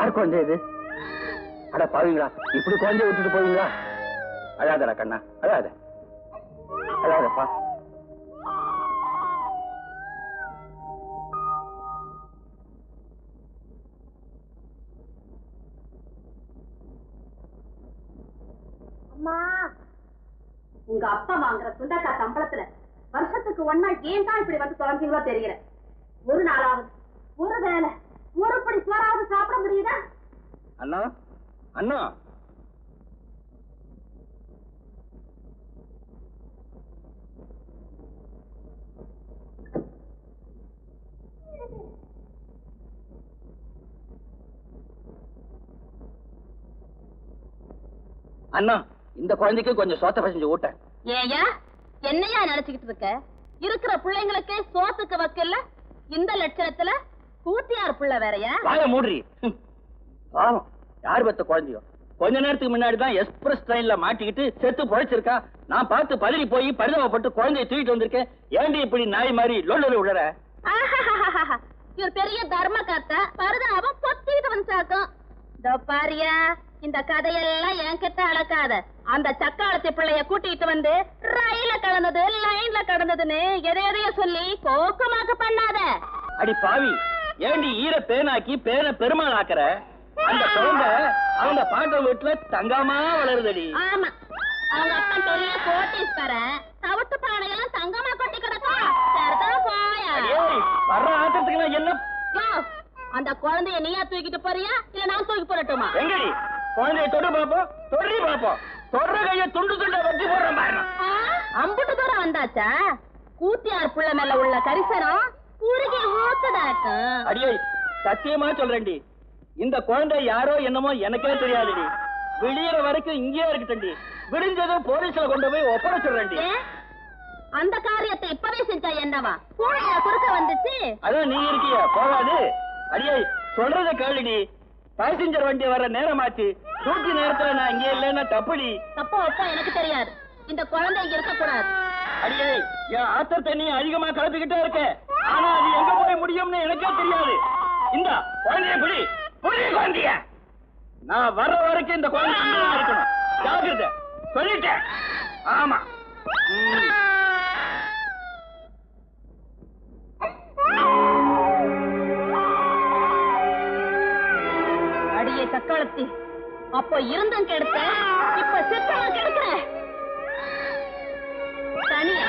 யார் குழந்தை இது? அட பாவீங்களா, இப்படி குழந்தைய விட்டுட்டு போவீங்களா? அழாதடா கண்ணா, அழாத, அழாதப்பா. அம்மா, உங்க அப்பா வாங்குற சுண்டக்காய் சம்பளத்துல வருஷத்துக்கு ஒன்னா ஏன் தான் இப்படி வந்து தொலைஞ்சீங்களோ தெரியல. ஒரு நாளாவது ஒரு வேலை ஒரு படி சோறாவது சாப்பிட முடியுதா? அண்ணா, அண்ணா, அண்ணா, இந்த குழந்தைக்கு கொஞ்சம் சோத்த பசஞ்சு ஊட்ட. ஏயா என்னையா நினைச்சுக்கிட்டு இருக்க? இருக்கிற பிள்ளைங்களுக்கே சோத்துக்கு வக்கல்ல, இந்த லட்சணத்துல கூத்தியார் பிள்ளை வேறையா? வாய மூடுறி. பாவம், யார் பத்த குழந்தையோ கொஞ்ச நேரத்துக்கு முன்னாடிதான் எக்ஸ்பிரஸ் ட்ரெயின்ல மாட்டிக்கிட்டு செத்து பொழைச்சிருக்கா. நான் பார்த்து பதறி போய் பரிதாபப்பட்டு குழந்தைய தூக்கிட்டு வந்திருக்கேன். ஏண்டி இப்படி நாய் மாதிரி லொல்லு விழற? இவர் பெரிய தர்ம காத்தா பரிதாபம் பொத்திக்கிட்டு வந்து பாரியா. இந்த கதையெல்லாம் என்கிட்ட அளக்காத. அந்த சக்காலத்தி பிள்ளைய கூட்டிட்டு வந்து ரயில கடந்தது லைன்ல கடந்ததுன்னு எதையதைய சொல்லி கோக்கமாக்க பண்ணாத. அடி பாவி, ஏண்டி ஈர பேனாக்கி பேன பெருமாள் ஆக்குற? அந்த குழந்தை அவங்க பாட்ட வீட்டுல தங்கமா வளருதடி. ஆமா, அவங்க அப்பா பெரிய கோட்டீஸ்வரன். தவிட்டு பானையெல்லாம் தங்கமா கொட்டி கிடக்கும். வர்ற ஆட்டத்துக்கு என்ன? அந்த குழந்தைய நீயா தூக்கிட்டு போறியா இல்ல நான் தூக்கி போடட்டுமா? எங்கடி குழந்தைய தொடு பாப்போம், தொடி பாப்போம். தொடுற கைய துண்டு துண்டா வச்சு போடுறேன். அம்புட்டு தூரம் வந்தாச்சா? கூத்தியார் புள்ள மேல உள்ள கரிசனம் உருகி ஊத்துதாக்கும். அடியே சத்தியமா சொல்றேன்டி, இந்த குழந்தை யாரோ என்னமோ எனக்கே தெரியாதுடி. விடியற வரைக்கும் இங்கேயே இருக்கட்டண்டி. விடிஞ்சதும் போலீஸ்ல கொண்டு போய் ஒப்படைச்சிடுறேன்டி. அந்த காரியத்தை இப்பவே செஞ்சா என்னவா? கூடையா குறுக்க வந்துச்சு. அதான் நீ இருக்கியா, போகாது. அடியே சொல்றத கேளுடி. பாசஞ்சர் வண்டி வர்ற நேரமாச்சு. டியூட்டி நேரத்துல நான் இங்கே இல்லைன்னா தப்புடி. தப்போ அப்பா எனக்கு தெரியாது. இந்த குழந்தை இங்க இருக்க கூடாது. அடியே, என் ஆத்தர் தண்ணி அதிகமா கலப்பிக்கிட்டே இருக்க. ஆனா அது எங்க போய் முடியும்னு எனக்கே தெரியாது. இந்த குழந்தைய புடி, புடி குழந்தைய. நான் வர்ற வரைக்கும் இந்த குழந்தை இருக்கணும். ஜாக்கிரதை, சொல்லிட்டேன். ஆமா. அடியே சக்காலத்தி, அப்போ இருந்தும் கெடுத்த, இப்ப சித்தமா கெடுக்கிற. தனியா